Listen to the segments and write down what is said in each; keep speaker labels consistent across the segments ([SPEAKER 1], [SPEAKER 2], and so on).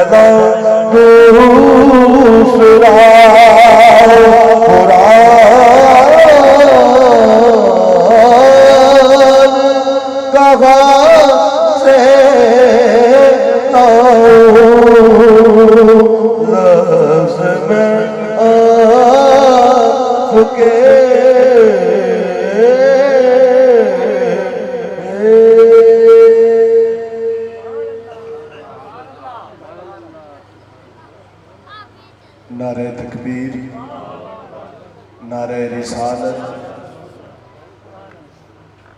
[SPEAKER 1] پھیلا دوسرا قرآن کہاں سے لفظ میں آپ کے نعرہ تکبیر، نعرہ رسالت،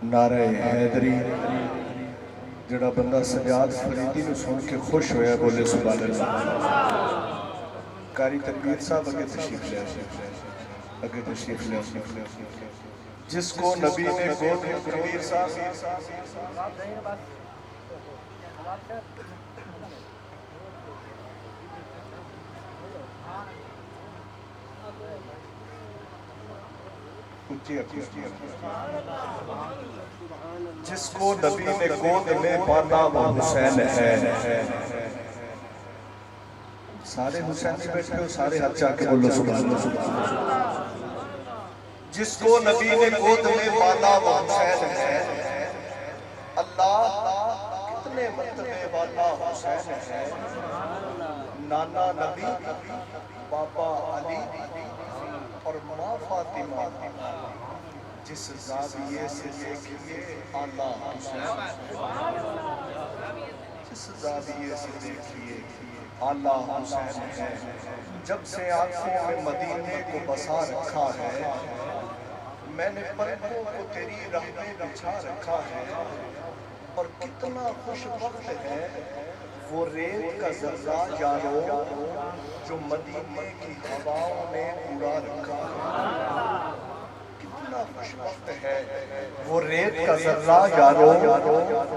[SPEAKER 1] نعرہ حیدری۔ جڑا بندہ سجاد فریدی نو سن کے خوش ہویا بولے سبحان اللہ۔ قاری تکبیر صاحب اگے تشریف لے اگے تشریف لے۔ جس کو نبی نے گود تکبیر صاحب جس کو نبی نے گود میں باندھا وہ حسین ہے۔ سارے حسین نہیں بیٹھے ہو، سارے ہاتھ چاہ کے بولو سبحان اللہ۔ جس کو نبی نے گود میں باندھا وہ حسین ہے۔ اللہ کتنے مرتبے والا حسین ہے۔ نانا نبی، بابا علی اور ماں فاطمہ، جس زاویے سے دیکھیے آلہ حسین، جس زاویے سے دیکھیے آلہ حسین ہے۔ جب سے آنکھوں میں مدینے کو بسا رکھا ہے، میں نے پلکوں کو تیری راہ میں بچھا رکھا ہے۔ اور کتنا خوش وقت ہے وہ ریت کا ذرہ یارو جو مدینے کی ہواؤں نے اڑا رکھا ہے۔ کتنا خوش وقت ہے وہ ریت کا ذرہ یارو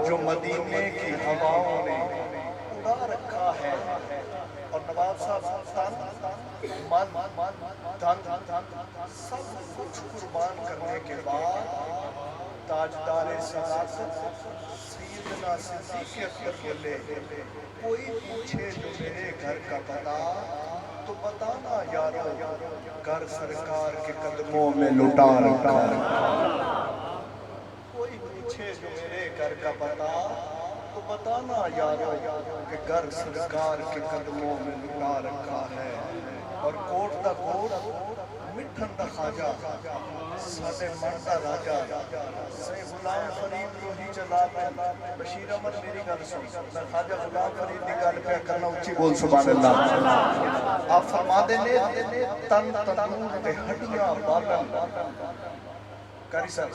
[SPEAKER 1] جو مدینے کی ہواؤں نے اڑا رکھا ہے۔ اور نواب صاحب تن من دھن سب کچھ قربان کرنے کے بعد تاجدار صداقت سیدنا صدیق اکبر بولے کوئی پوچھے جو میرے گھر کا پتہ تو بتانا یارو، گھر سرکار کے قدموں میں لٹا رکھا ہے۔ کوئی پوچھے جو میرے گھر کا پتہ تو بتانا یارو کہ گھر سرکار کے قدموں میں لٹا رکھا ہے۔ اور کوٹ دا کوٹ مٹھن دا خواجہ سادے من دا راجہ سے غلام فرید روحی چلا پہ بشیر احمد میری گل سن میں خواجہ غلام فرید دی گل پہ کرنا اچھی بول سبحان اللہ۔ آپ فرما دے نے تن تنور تے ہڈیاں بالن قاری صاحب